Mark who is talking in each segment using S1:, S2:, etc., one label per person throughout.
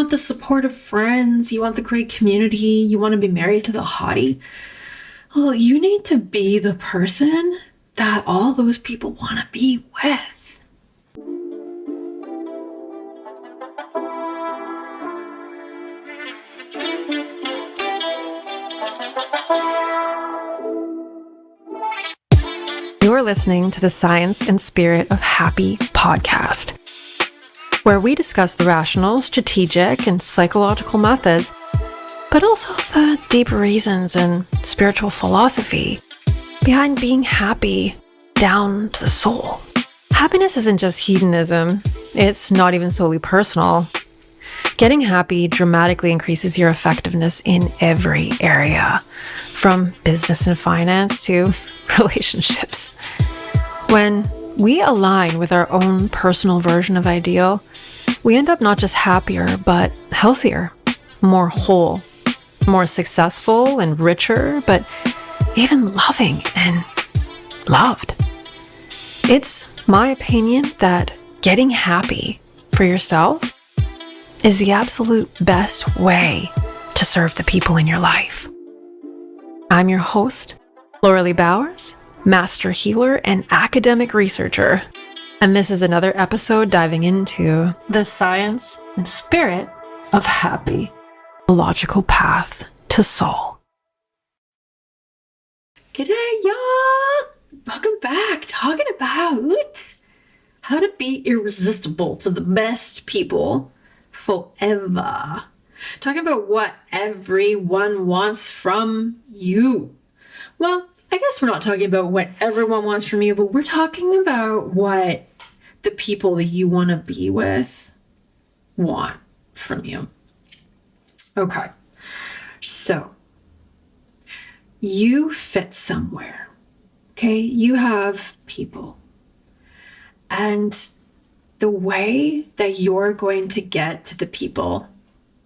S1: want the support of friends, you want the great community, you want to be married to the hottie. Well, you need to be the person that all those people want to be with.
S2: You're listening to the Science and Spirit of Happy podcast, where we discuss the rational, strategic, and psychological methods, but also the deeper reasons and spiritual philosophy behind being happy down to the soul. Happiness isn't just hedonism. It's not even solely personal. Getting happy dramatically increases your effectiveness in every area, from business and finance to relationships. When we align with our own personal version of ideal, we end up not just happier, but healthier, more whole, more successful and richer, but even loving and loved. It's my opinion that getting happy for yourself is the absolute best way to serve the people in your life. I'm your host, Laura Lee Bowers, master healer and academic researcher. And this is another episode diving into
S1: The science and spirit of happy.
S2: a logical path to soul.
S1: G'day, y'all! Welcome back. Talking about how to be irresistible to the best people forever. Talking about what everyone wants from you. Well, I guess we're not talking about what everyone wants from you, but we're talking about what the people that you want to be with want from you. Okay. So, you fit somewhere. Okay? You have people. And the way that you're going to get to the people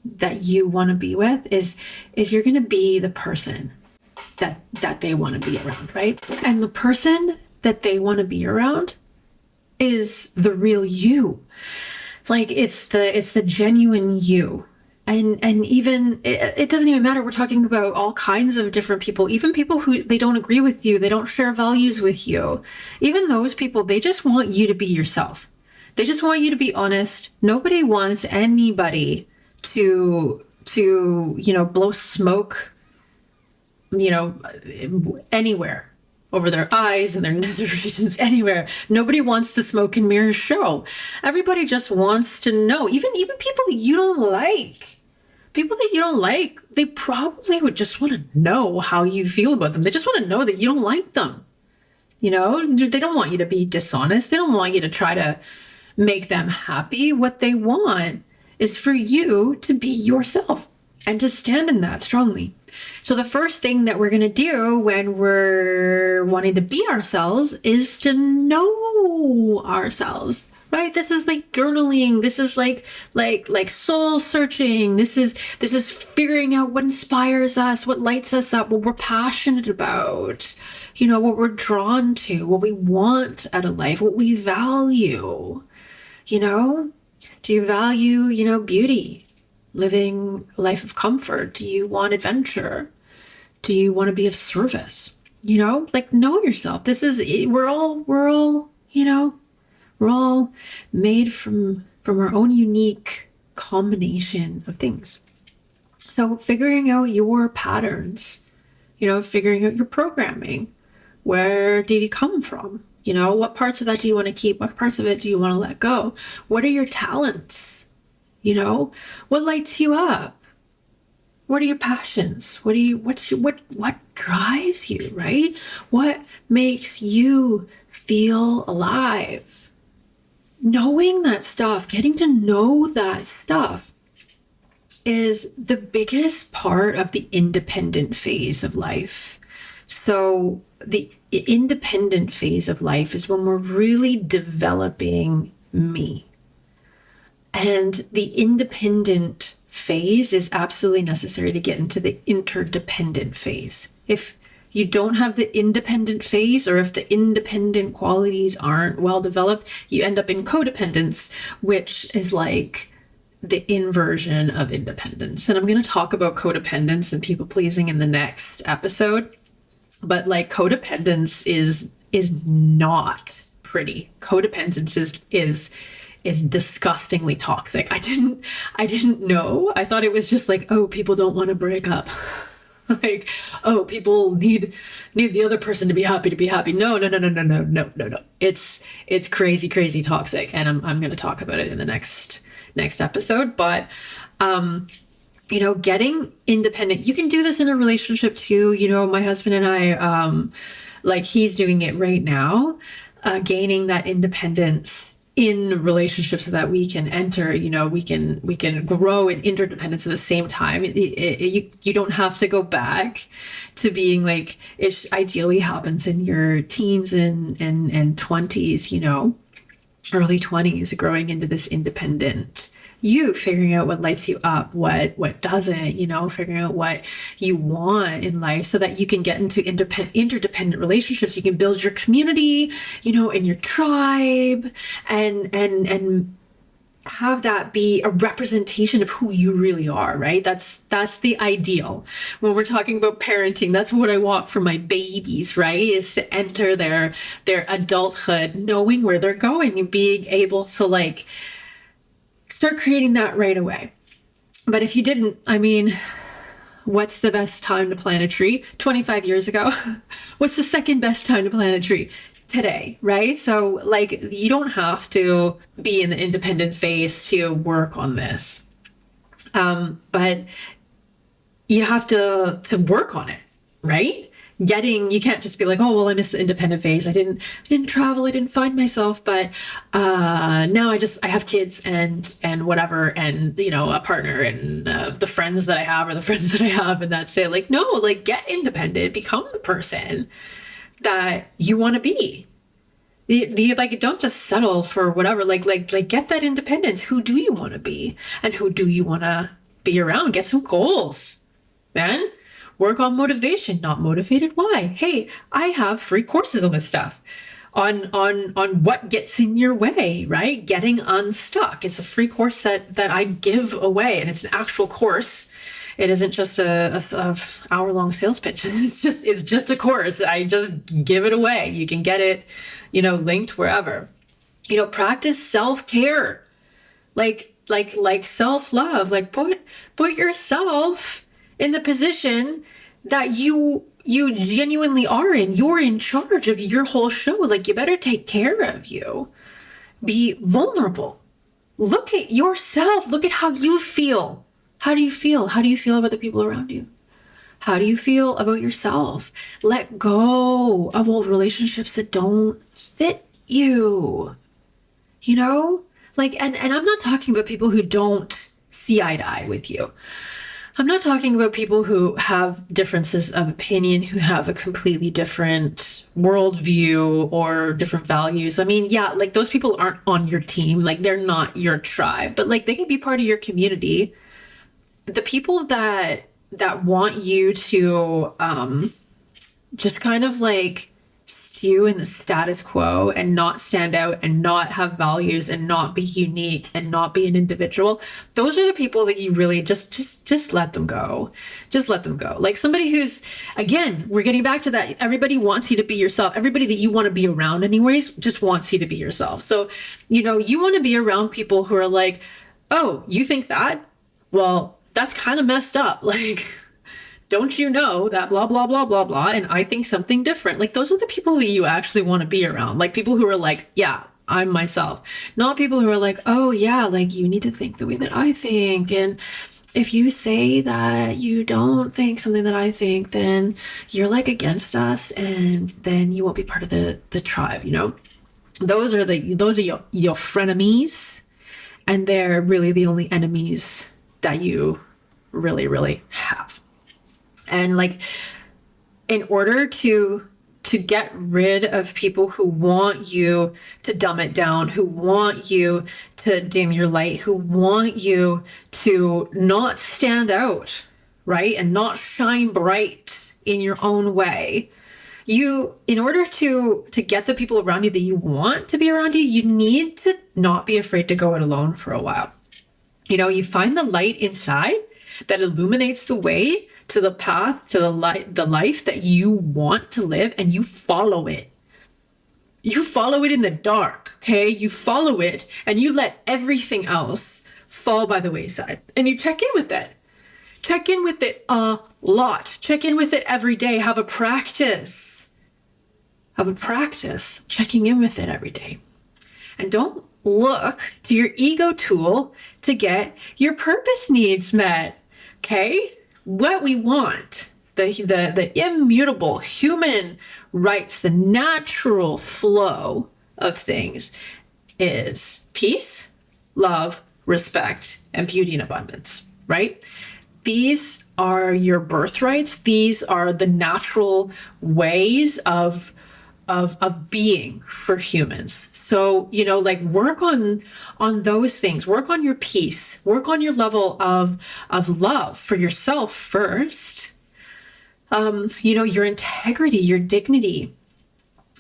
S1: that you want to be with is you're going to be the person that they want to be around, right? And the person that they want to be around is the real you. Like it's the genuine you. And even it doesn't even matter. We're talking about all kinds of different people, even people who they don't agree with you, they don't share values with you. Even those people, they just want you to be yourself. They just want you to be honest. Nobody wants anybody to blow smoke anywhere over their eyes and their nether regions, anywhere. Nobody wants the smoke and mirrors show. Everybody just wants to know, even people that you don't like. People that you don't like, they probably would just want to know how you feel about them. They just want to know that you don't like them. They don't want you to be dishonest. They don't want you to try to make them happy. What they want is for you to be yourself and to stand in that strongly. So the first thing that we're going to do when we're wanting to be ourselves is to know ourselves, right? This is like journaling. This is like soul searching. This is figuring out what inspires us, what lights us up, what we're passionate about, what we're drawn to, what we want out of life, what we value, Do you value, beauty? Living a life of comfort? Do you want adventure? Do you want to be of service? Know yourself. We're all made from our own unique combination of things. So figuring out your patterns, figuring out your programming. Where did you come from? What parts of that do you want to keep? What parts of it do you want to let go? What are your talents? What lights you up? What are your passions? What drives you, right? What makes you feel alive? Knowing that stuff, getting to know that stuff is the biggest part of the independent phase of life. So the independent phase of life is when we're really developing me. And the independent phase is absolutely necessary to get into the interdependent phase. If you don't have the independent phase, or if the independent qualities aren't well developed, you end up in codependence, which is like the inversion of independence. And I'm going to talk about codependence and people pleasing in the next episode. But like codependence is not pretty. Codependence is disgustingly toxic. I didn't know. I thought it was just like, oh, people don't want to break up. Like, oh, people need the other person to be happy. No. It's crazy toxic. And I'm going to talk about it in the next episode. But, getting independent, you can do this in a relationship too. My husband and I, like he's doing it right now, gaining that independence in relationships so that we can enter, we can grow in interdependence at the same time. You don't have to go back to being like, it ideally happens in your teens and 20s, early 20s, growing into this independent you, figuring out what lights you up, what doesn't, figuring out what you want in life so that you can get into interdependent relationships. You can build your community, in your tribe and have that be a representation of who you really are, right? That's the ideal. When we're talking about parenting, that's what I want for my babies, right? Is to enter their adulthood knowing where they're going and being able to like start creating that right away. But if you didn't, what's the best time to plant a tree? 25 years ago. What's the second best time to plant a tree? Today, right? So like, you don't have to be in the independent phase to work on this. But you have to work on it, right? You can't just be like, oh, well, I missed the independent phase. I didn't travel. I didn't find myself. But now I have kids and whatever, and, a partner and the friends that I have are the friends that I have. And that's it. Like, no, like get independent, become the person that you want to be. Like, don't just settle for whatever, like get that independence. Who do you want to be? And who do you want to be around? Get some goals, man. Work on motivation, not motivated. Why? Hey, I have free courses on this stuff, on what gets in your way, right? Getting unstuck. It's a free course that I give away, and it's an actual course. It isn't just a hour-long sales pitch. It's just a course. I just give it away. You can get it, linked wherever. Practice self-care, like self-love. Like put yourself in the position that you genuinely are in. You're in charge of your whole show. Like, you better take care of you. Be vulnerable. Look at yourself. Look at how you feel. How do you feel? How do you feel about the people around you? How do you feel about yourself? Let go of old relationships that don't fit you. Like, and I'm not talking about people who don't see eye to eye with you. I'm not talking about people who have differences of opinion, who have a completely different worldview or different values. Like those people aren't on your team. Like, they're not your tribe, but like they can be part of your community. The people that want you to just kind of like stew in the status quo and not stand out and not have values and not be unique and not be an individual, those are the people that you really just let them go. Just let them go. Like somebody who's, again, we're getting back to that. Everybody wants you to be yourself. Everybody that you want to be around anyways just wants you to be yourself. So, you want to be around people who are like, oh, you think that? Well, that's kind of messed up. Like, don't you know that blah, blah, blah, blah, blah. And I think something different. Like, those are the people that you actually want to be around. Like, people who are like, yeah, I'm myself. Not people who are like, oh yeah, like you need to think the way that I think. And if you say that you don't think something that I think, then you're like against us and then you won't be part of the tribe, Those are your frenemies, and they're really the only enemies that you really, really have. And like, in order to get rid of people who want you to dumb it down, who want you to dim your light, who want you to not stand out, right? And not shine bright in your own way. In order to get the people around you that you want to be around you, you need to not be afraid to go it alone for a while. You find the light inside that illuminates the way to the path, to the life that you want to live, and you follow it. You follow it in the dark, okay? You follow it and you let everything else fall by the wayside. And you check in with it. Check in with it a lot. Check in with it every day. Have a practice. Checking in with it every day. And don't look to your ego tool to get your purpose needs met, okay? What we want, the immutable human rights, the natural flow of things is peace, love, respect, and beauty and abundance, right? These are your birthrights. These are the natural ways of being for humans. So, work on those things, work on your peace, work on your level of love for yourself first. Your integrity, your dignity,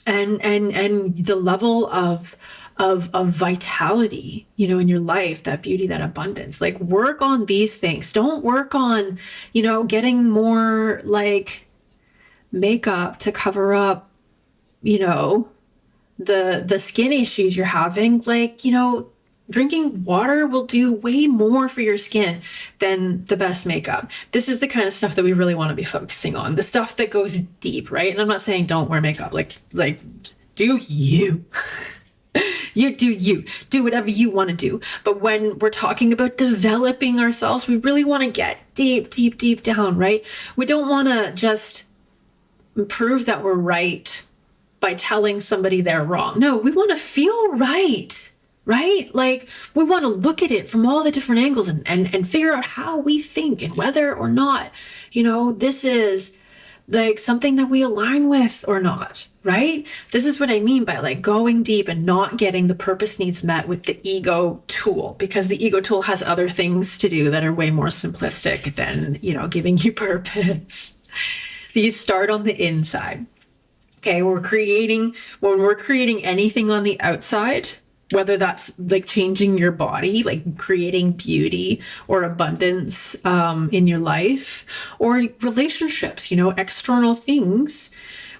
S1: and the level of vitality, in your life, that beauty, that abundance. Like, work on these things. Don't work on, getting more makeup to cover up, the skin issues you're having. Drinking water will do way more for your skin than the best makeup. This is the kind of stuff that we really want to be focusing on. The stuff that goes deep, right? And I'm not saying don't wear makeup. Do you. You do you. Do whatever you want to do. But when we're talking about developing ourselves, we really want to get deep, deep, deep down, right? We don't want to just prove that we're right by telling somebody they're wrong. No, we want to feel right? We want to look at it from all the different angles and figure out how we think and whether or not, this is something that we align with or not, right? This is what I mean by going deep and not getting the purpose needs met with the ego tool, because the ego tool has other things to do that are way more simplistic than, giving you purpose. These start on the inside. Okay, when we're creating anything on the outside, whether that's changing your body, creating beauty or abundance in your life, or relationships, external things,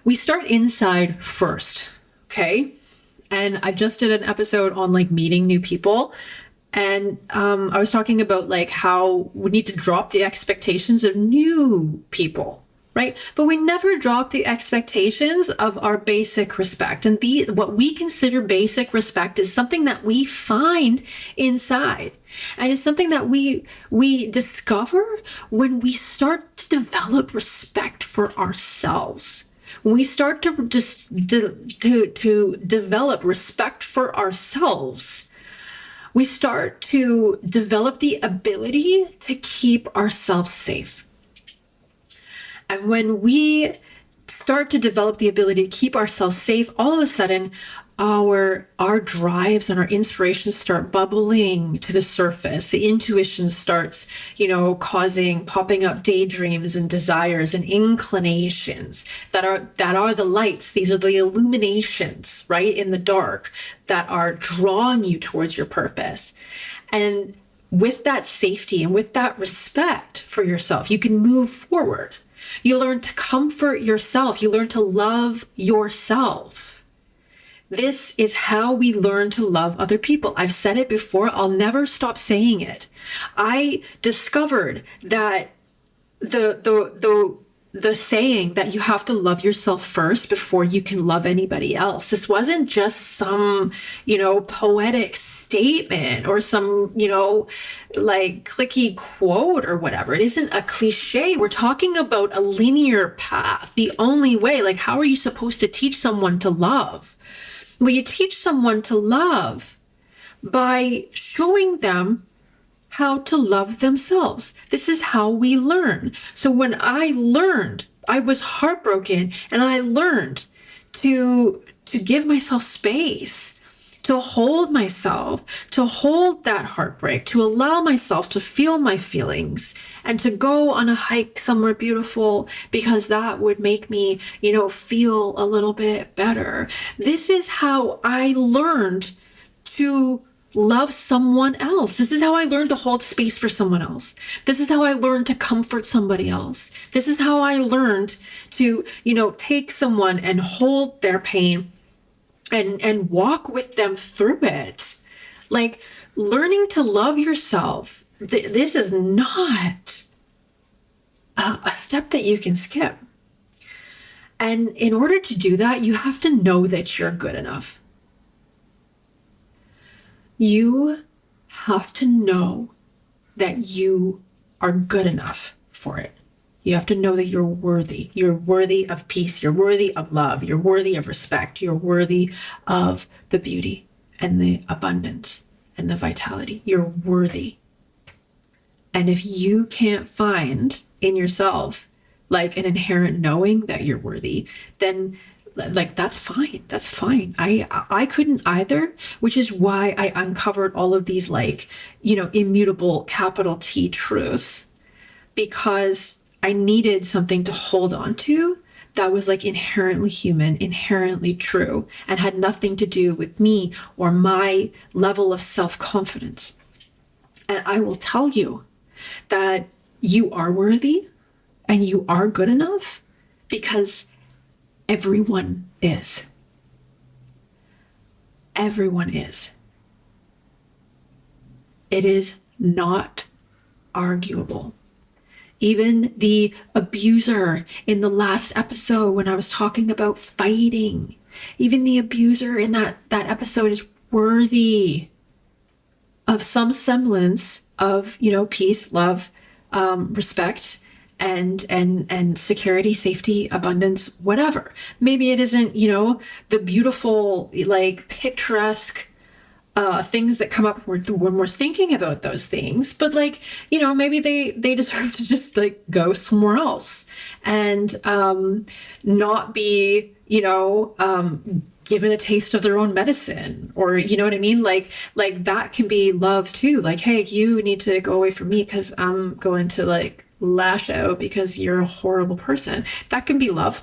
S1: we start inside first, okay? And I just did an episode on meeting new people. And I was talking about how we need to drop the expectations of new people. Right? But we never drop the expectations of our basic respect. And what we consider basic respect is something that we find inside. And it's something that we discover when we start to develop respect for ourselves. When we start to develop respect for ourselves, we start to develop the ability to keep ourselves safe. And when we start to develop the ability to keep ourselves safe, all of a sudden our drives and our inspirations start bubbling to the surface. The intuition starts, popping up daydreams and desires and inclinations that are the lights. These are the illuminations, right, in the dark that are drawing you towards your purpose. And with that safety and with that respect for yourself, you can move forward. You learn to comfort yourself. You learn to love yourself. This is how we learn to love other people. I've said it before. I'll never stop saying it. I discovered that the saying that you have to love yourself first before you can love anybody else. This wasn't just some, poetic statement or some, clicky quote or whatever. It isn't a cliche. We're talking about a linear path, the only way. How are you supposed to teach someone to love? Well, you teach someone to love by showing them how to love themselves. This is how we learn. So when I learned, I was heartbroken, and I learned to give myself space, to hold myself, to hold that heartbreak, to allow myself to feel my feelings, and to go on a hike somewhere beautiful, because that would make me, feel a little bit better. This is how I learned to love someone else. This is how I learned to hold space for someone else. This is how I learned to comfort somebody else. This is how I learned to, take someone and hold their pain and walk with them through it. Like, learning to love yourself. This is not a step that you can skip. And in order to do that, you have to know that you're good enough. You have to know that you are good enough for it. You have to know that you're worthy. You're worthy of peace. You're worthy of love. You're worthy of respect. You're worthy of the beauty and the abundance and the vitality. You're worthy. And if you can't find in yourself like an inherent knowing that you're worthy, then like that's fine. That's fine. I couldn't either, which is why I uncovered all of these immutable capital T truths, because I needed something to hold on to that was like inherently human, inherently true, and had nothing to do with me or my level of self-confidence. And I will tell you that you are worthy and you are good enough, because everyone is. Everyone is. It is not arguable. Even the abuser in the last episode, when I was talking about fighting, even the abuser in that episode is worthy of some semblance of, peace, love, respect, and security, safety, abundance, whatever. Maybe it isn't, the beautiful, picturesque things that come up when we're thinking about those things, but maybe they deserve to just go somewhere else and not be given a taste of their own medicine, or you know what I mean, like that can be love too. Like, hey, you need to go away from me because I'm going to lash out because you're a horrible person. That can be love.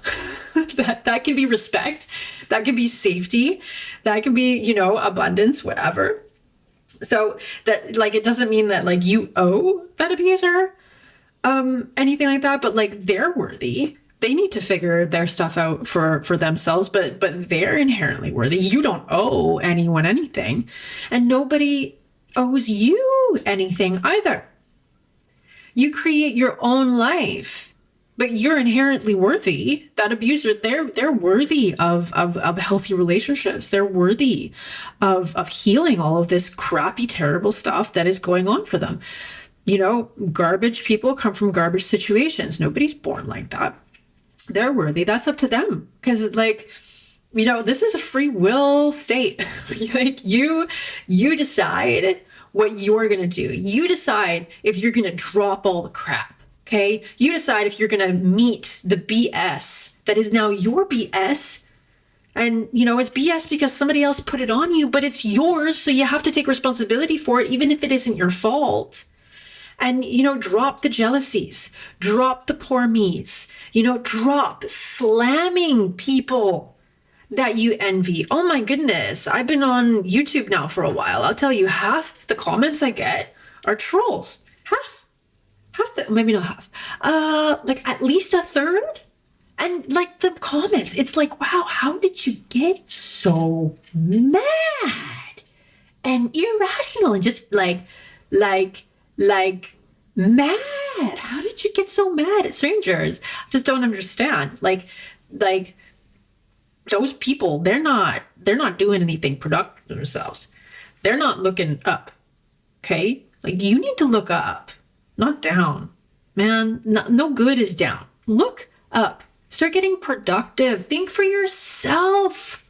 S1: that can be respect. That can be safety. That can be, abundance, whatever. So that it doesn't mean that you owe that abuser anything like that, but they're worthy. They need to figure their stuff out for themselves, but they're inherently worthy. You don't owe anyone anything, and nobody owes you anything either. You create your own life, but you're inherently worthy. That abuser, they're worthy of healthy relationships. They're worthy of healing all of this crappy, terrible stuff that is going on for them. Garbage people come from garbage situations. Nobody's born like that. They're worthy. That's up to them. Because this is a free will state. You decide what you're going to do. You decide if you're going to drop all the crap. Okay. You decide if you're going to meet the BS that is now your BS. And, it's BS because somebody else put it on you, but it's yours. So you have to take responsibility for it, even if it isn't your fault. And, drop the jealousies, drop the poor me's, drop slamming people that you envy. Oh my goodness. I've been on YouTube now for a while. I'll tell you, half the comments I get are trolls. Half maybe not half, at least a third. And the comments, it's wow, how did you get so mad and irrational and just mad? How did you get so mad at strangers? I just don't understand. Those people, they're not doing anything productive for themselves. They're not looking up. Okay? You need to look up, not down. Man, no good is down. Look up. Start getting productive. Think for yourself.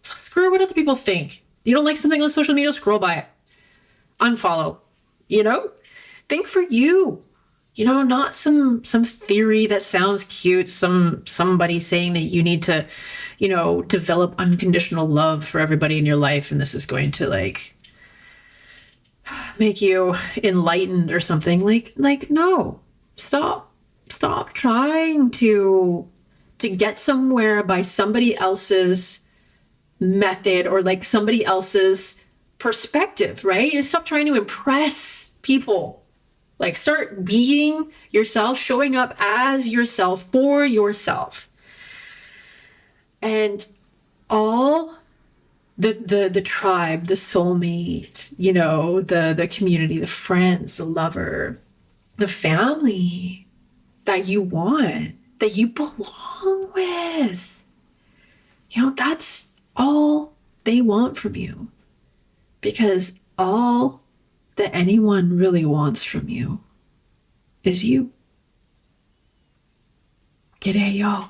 S1: Screw what other people think. You don't like something on social media, scroll by it. Unfollow. Think for you. Not some theory that sounds cute, somebody saying that you need to, develop unconditional love for everybody in your life, and this is going to make you enlightened or something. No. Stop trying to get somewhere by somebody else's method or somebody else's perspective, right? And stop trying to impress people. Like, start being yourself, showing up as yourself for yourself. And all the tribe, the soulmate, you know, the community, the friends, the lover, the family that you want, that you belong with, you know, that's all they want from you. Because all that anyone really wants from you is you. G'day, y'all.